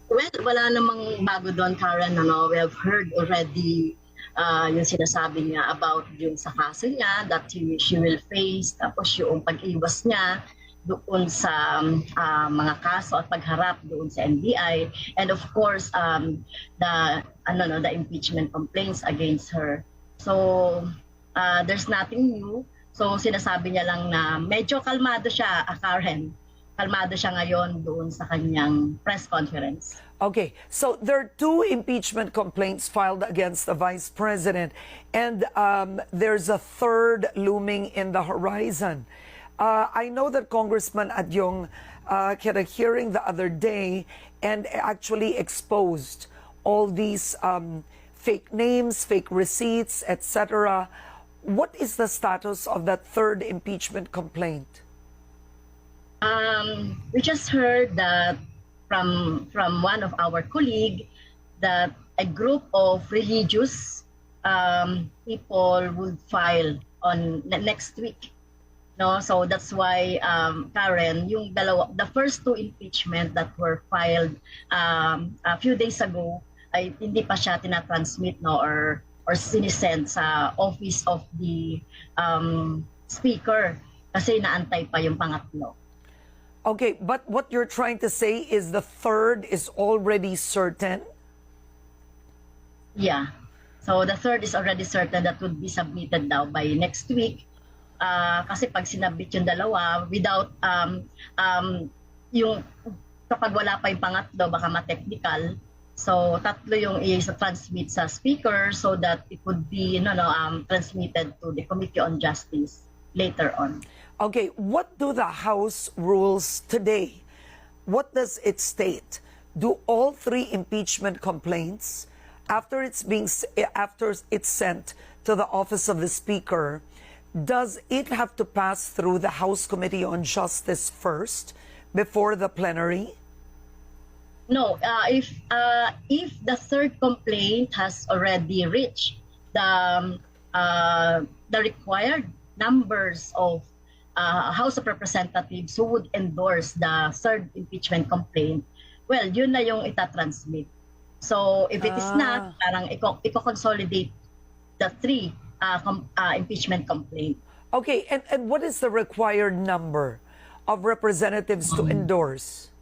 Well, wala namang bago doon, Karen. Ano, we have heard already yung sinasabi niya about yung sa kaso niya that she will face, tapos yung pag-iwas niya doon sa mga kaso at pagharap doon sa NBI, and of course the impeachment complaints against her. So there's nothing new. So sinasabi niya lang na medyo kalmado siya, Karen. Kalmado siya ngayon doon sa kanyang press conference. Okay, so there are two impeachment complaints filed against the Vice President, and there's a third looming in the horizon. I know that Congressman Adyong had a hearing the other day and actually exposed all these fake names, fake receipts, etc. What is the status of that third impeachment complaint? We just heard that from one of our colleagues that a group of religious people would file on next week. No, so that's why Karen, the first two impeachment that were filed a few days ago ay hindi pa siya tinatransmit, no, or sinisend sa office of the speaker kasi naantay pa yung pangatlo. Okay, but what you're trying to say is the third is already certain? Yeah. So the third is already certain that would be submitted daw by next week. Kasi pag sinabit yung dalawa, without yung kapag wala pa yung pangatlo, baka ma-technical. So tatlo yung i-transmit sa speaker so that it would be transmitted to the Committee on Justice later on. Okay, what do the House rules today? What does it state? Do all three impeachment complaints, after it's sent to the office of the Speaker, does it have to pass through the House Committee on Justice first before the plenary? No, if the third complaint has already reached the required numbers of House of Representatives who would endorse the third impeachment complaint, well, yun na yung itatransmit. So if it is not, parang i-consolidate the three impeachment complaint. Okay, and what is the required number of representatives to endorse?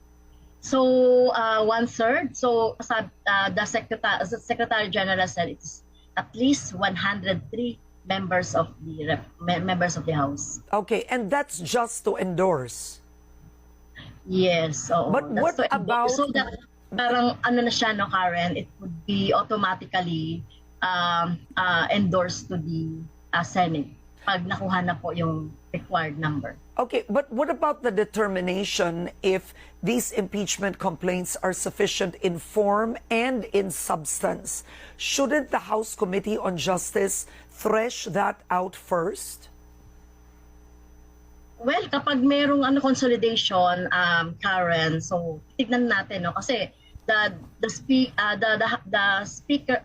So 1/3. So the Secretary General said it's at least 103 members of the House. Okay, and that's just to endorse. Yes. So but what about so that parang ano na siya, no, Karen? It would be automatically endorsed to the Senate pag nakuha na po yung required number. Okay, but what about the determination if these impeachment complaints are sufficient in form and in substance? Shouldn't the House Committee on Justice thresh that out first? Well, kapag merong consolidation, Karen, so tignan natin, no, kasi the speaker,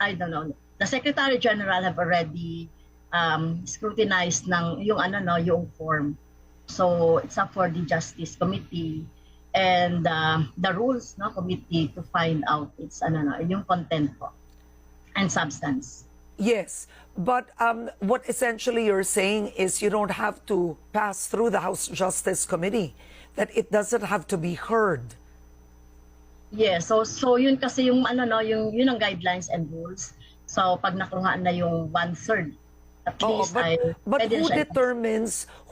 I don't know, the Secretary General have already scrutinized ng yung form. So it's up for the Justice Committee and the Rules Committee to find out its yung content po and substance. Yes, but what essentially you're saying is you don't have to pass through the House Justice Committee, that it doesn't have to be heard. Yes, so yun kasi yung yun ang guidelines and rules. So pag nakuha na yung 1/3, at least but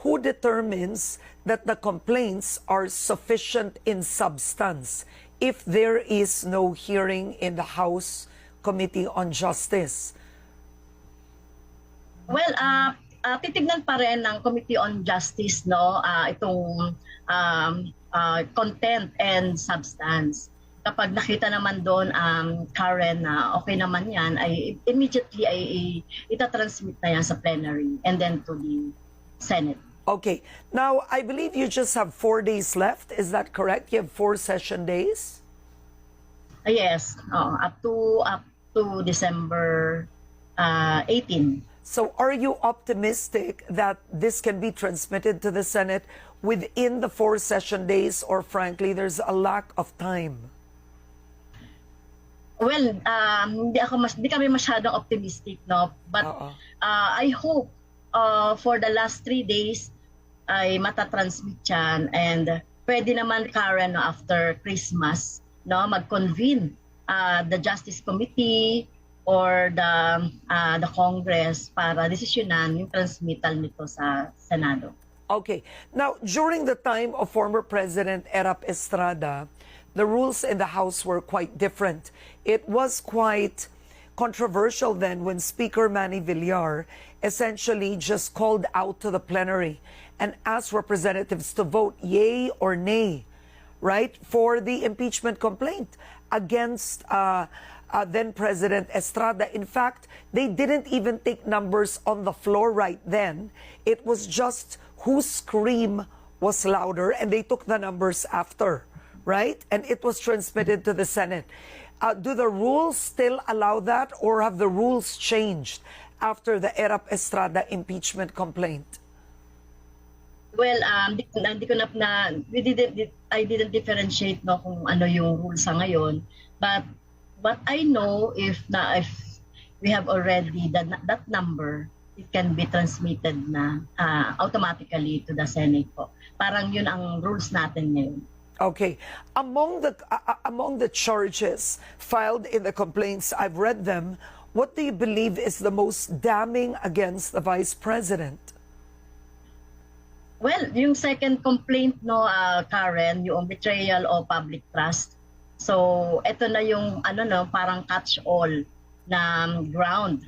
who determines that the complaints are sufficient in substance if there is no hearing in the House Committee on Justice? Well, titignan pa rin ng Committee on Justice itong content and substance. Kapag nakita naman doon Karen na okay naman yan, ay immediately ay itatransmit na yan sa plenary and then to the Senate. Okay. Now, I believe you just have 4 days left. Is that correct? You have 4 session days? Yes, up to December 18. So are you optimistic that this can be transmitted to the Senate within the 4 session days, or frankly, there's a lack of time? Well, hindi kami masyadong optimistic, no? But Oo. I hope for the last 3 days ay matatransmit yan, and pwede naman, Karen, no, after Christmas, no, mag-convene the Justice Committee or the Congress para desisyonan yung transmittal nito sa Senado. Okay. Now, during the time of former President Erap Estrada, the rules in the House were quite different. It was quite controversial then when Speaker Manny Villar essentially just called out to the plenary and asked representatives to vote yay or nay, right, for the impeachment complaint against then President Estrada. In fact, they didn't even take numbers on the floor right then. It was just whose scream was louder, and they took the numbers after, right? And it was transmitted to the Senate. Do the rules still allow that, or have the rules changed after the Erap Estrada impeachment complaint? Well, hindi ko I didn't differentiate, no, kung ano yung rules sa ngayon. But what I know, if we have already that number, it can be transmitted na automatically to the Senate po. Parang yun ang rules natin ngayon. Okay. Among the charges filed in the complaints, I've read them. What do you believe is the most damning against the Vice President? Well, yung second complaint, no, Karen, yung betrayal of public trust. So, ito na yung parang catch-all na ground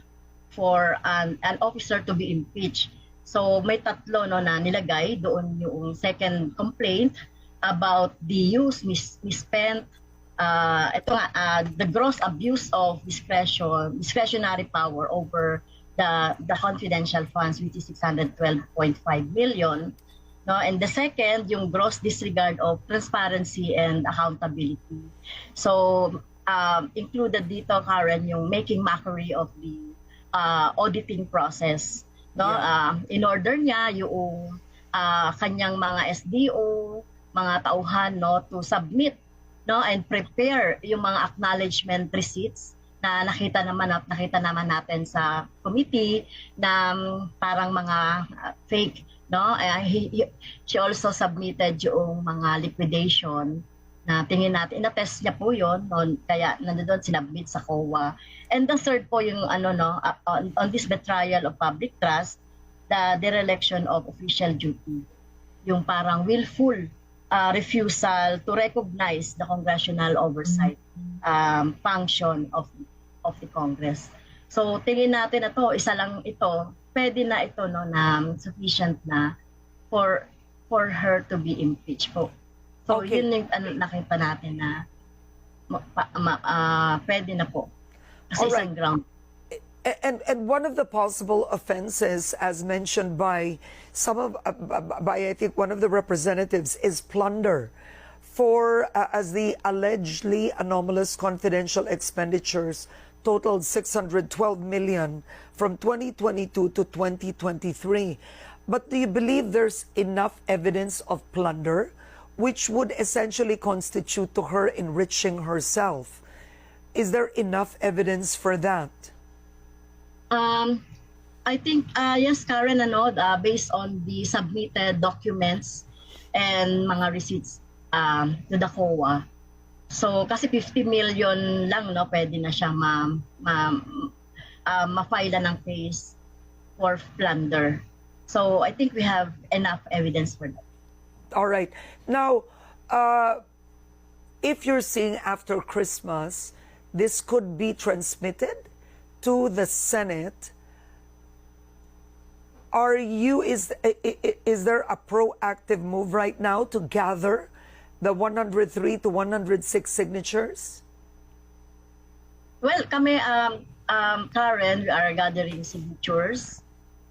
for an officer to be impeached. So, may tatlo, no, na nilagay doon yung second complaint about the misspent, the gross abuse of discretionary power over the confidential funds, which is 612.5 million. No, and the second, yung gross disregard of transparency and accountability. So, included dito, Karen, yung making mockery of the auditing process. No, in order niya yung kanyang mga SDO, mga tauhan, no, to submit, no, and prepare yung mga acknowledgement receipts na nakita naman natin sa committee na parang mga fake, no. She also submitted yung mga liquidation na tingin natin, ina-test niya po yun, no, kaya nandoon sinabmit sa COA. And the third po yung on this betrayal of public trust, the dereliction of official duty, yung parang willful refusal to recognize the congressional oversight function of the Congress. So tingin natin na to, isa lang ito, pwede na ito, no, na sufficient na for her to be impeached po. So Okay. yun yung nakita natin na pwede na po. Kasi Alright. isang ground. And one of the possible offenses, as mentioned by I think one of the representatives, is plunder for as the allegedly anomalous confidential expenditures totaled 612 million from 2022 to 2023. But do you believe there's enough evidence of plunder, which would essentially constitute to her enriching herself? Is there enough evidence for that? I think, yes, Karen, based on the submitted documents and mga receipts to the COA. So, kasi 50 million lang, no, pwede na siya ma-file ng case for plunder. So, I think we have enough evidence for that. All right. Now, if you're seeing after Christmas, this could be transmitted to the Senate. Is there a proactive move right now to gather the 103 to 106 signatures? Well, kami, Karen, we are gathering signatures.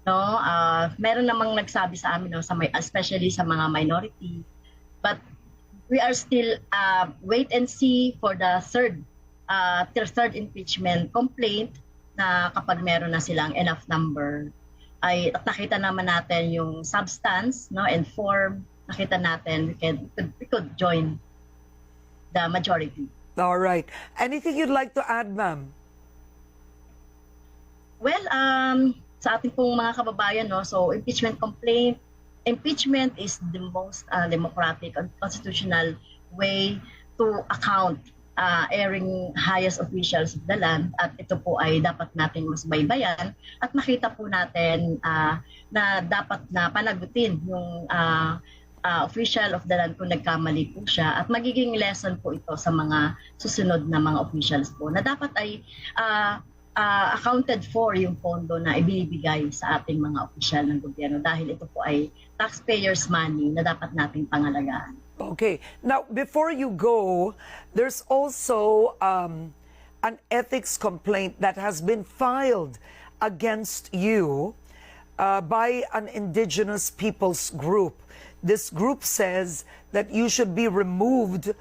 No, meron namang nagsabi sa amin, no, especially sa mga minority. But we are still wait and see for the third impeachment complaint, na kapag meron na silang enough number, ay nakita naman natin yung substance, no, and form, nakita natin we could join the majority. All right. Anything you'd like to add, ma'am? Well, sa ating pong mga kababayan, no, so impeachment is the most democratic and constitutional way to account airing highest officials of the land, at ito po ay dapat nating mas baybayan at makita po natin na dapat na panagutin yung official of the land kung nagkamali po siya, at magiging lesson po ito sa mga susunod na mga officials po na dapat ay accounted for yung pondo na ibibigay sa ating mga opisyal ng gobyerno, dahil ito po ay taxpayers' money na dapat nating pangalagaan. Okay. Now, before you go, there's also an ethics complaint that has been filed against you by an indigenous peoples group. This group says that you should be removed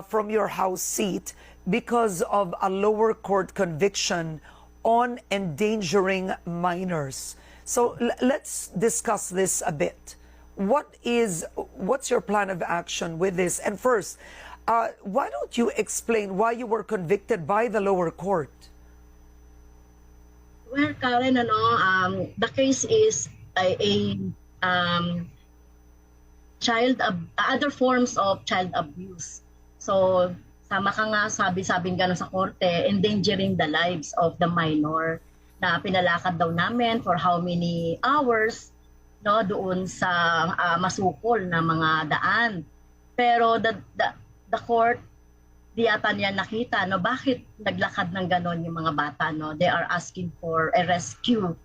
from your House seat because of a lower court conviction on endangering minors. So let's discuss this a bit. What's your plan of action with this? And first, why don't you explain why you were convicted by the lower court? Well, Karen, the case is other forms of child abuse. So, sama ka nga, sabing gano'n sa korte, endangering the lives of the minor, na pinalakad daw namin for how many hours, no, doon sa masukol na mga daan. Pero the court, di ata niya nakita, no, bakit naglakad ng ganon yung mga bata, no? They are asking for a rescue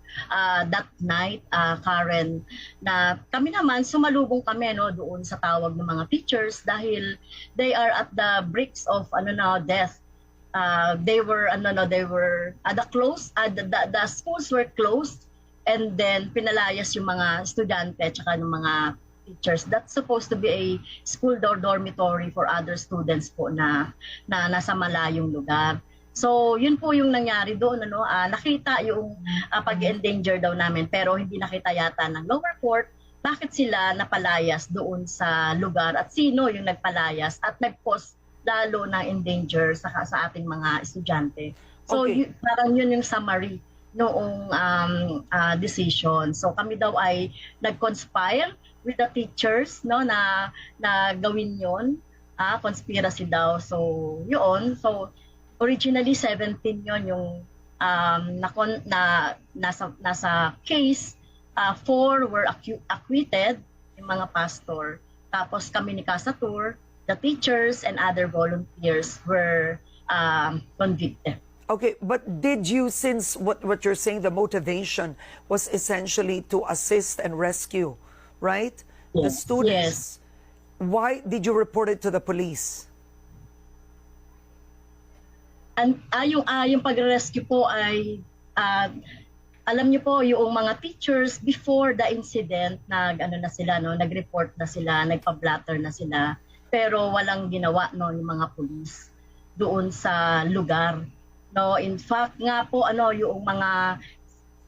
that night, Karen, na kami naman sumalubong kami, no, doon sa tawag ng mga teachers dahil they are at the bricks of death. They were the schools were closed, and then pinalayas yung mga estudyante at saka ng mga teachers. That's supposed to be a school dormitory for other students po na nasa malayong lugar. So, yun po yung nangyari doon. Nakita yung pag-endanger daw namin, pero hindi nakita yata ng lower court bakit sila napalayas doon sa lugar at sino yung nagpalayas at nag-cause lalo ng endanger sa ating mga estudyante. So, Okay. parang yun yung summary noong decision. So, kami daw ay nag-conspire with the teachers, no, na gawin yon, conspiracy daw. So yun, so originally 17 yon yung nasa case, 4 were acquitted, yung mga pastor, tapos kami ni Casatur, the teachers and other volunteers were convicted. Okay, but did you, since what you're saying, the motivation was essentially to assist and rescue, right? The Yes. students. Yes. Why did you report it to the police? And yung pag-rescue po ay alam niyo po yung mga teachers before the incident nag-report na sila, nagpa-blatter na sila, pero walang ginawa yung mga police doon sa lugar. No, in fact nga po yung mga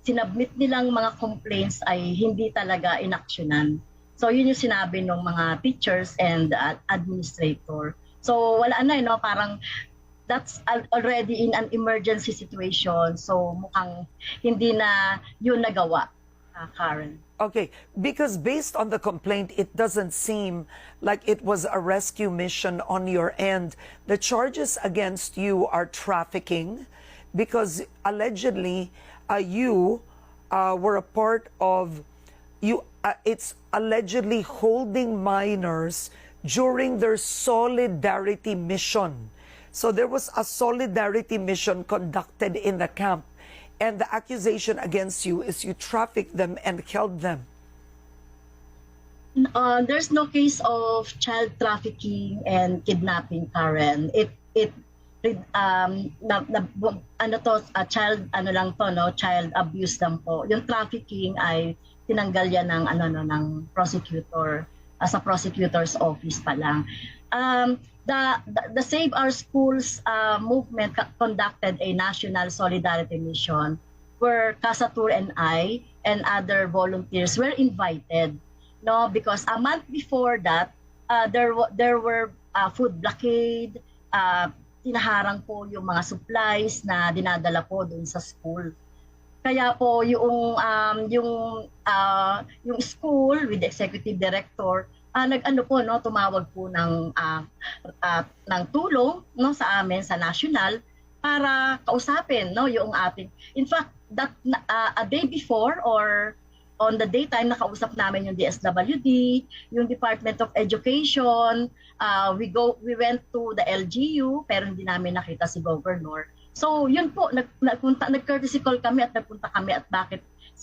sinabmit nilang mga complaints ay hindi talaga inaksyonan. So yun yung sinabi ng mga teachers and administrator. So wala na, parang that's already in an emergency situation. So mukhang hindi na yun nagawa, Karen. Okay, because based on the complaint, it doesn't seem like it was a rescue mission on your end. The charges against you are trafficking because allegedly you were a part of, it's allegedly holding minors during their solidarity mission. So there was a solidarity mission conducted in the camp, and the accusation against you is you trafficked them and held them. There's no case of child trafficking and kidnapping, Karen. Child abuse lang po. Yung trafficking ay tinanggal yan ng prosecutor, sa prosecutor's office pa lang. The Save Our Schools movement conducted a national solidarity mission where Casatur and I and other volunteers were invited, no, because a month before that there were food blockade, tinaharang po yung mga supplies na dinadala po dun sa school. Kaya po yung school with the executive director nag-ano po no, tumawag po ng tulong no sa amin sa national para kausapin no yung ating. In fact, that a day before or on the daytime nakausap namin yung DSWD, yung Department of Education, we went to the LGU pero hindi namin nakita si Governor. So yun po, nag-courtesy call kami at nagpunta kami at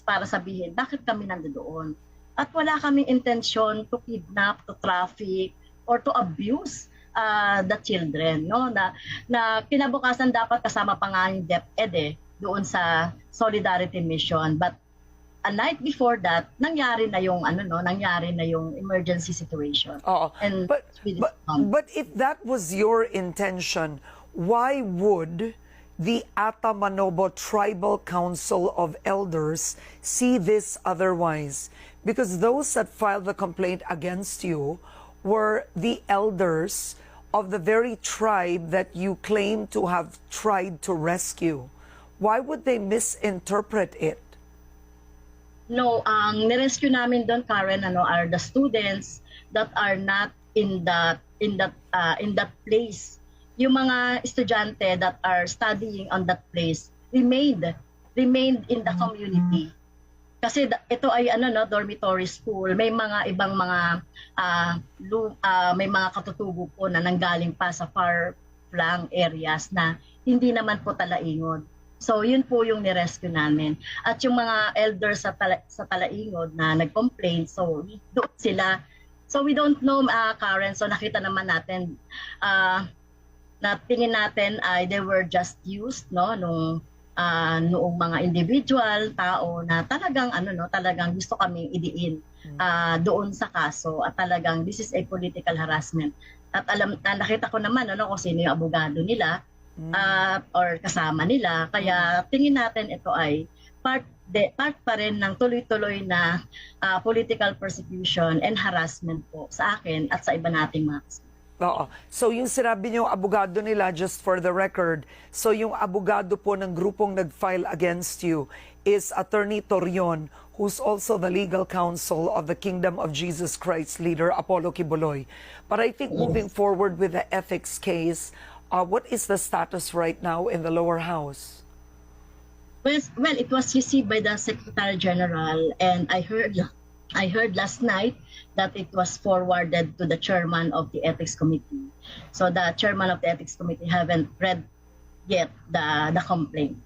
para sabihin, bakit kami nandoon? At wala kaming intensyon to kidnap, to traffic, or to abuse the children. No? Na kinabukasan dapat kasama pa nga yung DepEd doon sa Solidarity Mission. But a night before that, nangyari na yung emergency situation. And but if that was your intention, why would the Atamanobo Tribal Council of Elders see this otherwise? Because those that filed the complaint against you were the elders of the very tribe that you claim to have tried to rescue. Why would they misinterpret it? No, ang nirescue namin doon, Karen, are the students that are not in that place. Yung mga estudyante that are studying on that place remained in the community. Kasi ito ay dormitory school. May mga ibang may mga katutubo po na nanggaling pa sa far flung areas na hindi naman po talaingod. So yun po yung nirescue namin. At yung mga elders sa Talaingod na nag-complain, so doon sila. So we don't know, Karen, so nakita naman natin na tingin natin ay they were just used noong mga individual tao na talagang talagang gusto kaming idiin doon sa kaso at talagang this is a political harassment. At nakita ko naman kung sino yung abogado nila or kasama nila, kaya tingin natin ito ay part pa rin ng tuloy-tuloy na political persecution and harassment po sa akin at sa iba nating mga kasama. Oo. So yung sinabi niyo abogado nila, just for the record, so yung abogado po ng grupong nag-file against you is Attorney Torion, who's also the legal counsel of the Kingdom of Jesus Christ leader Apollo Kibuloy. But I think moving forward with the ethics case, what is the status right now in the lower house? Well, it was received by the Secretary General, and I heard last night that it was forwarded to the chairman of the ethics committee. So the chairman of the ethics committee haven't read yet the complaint.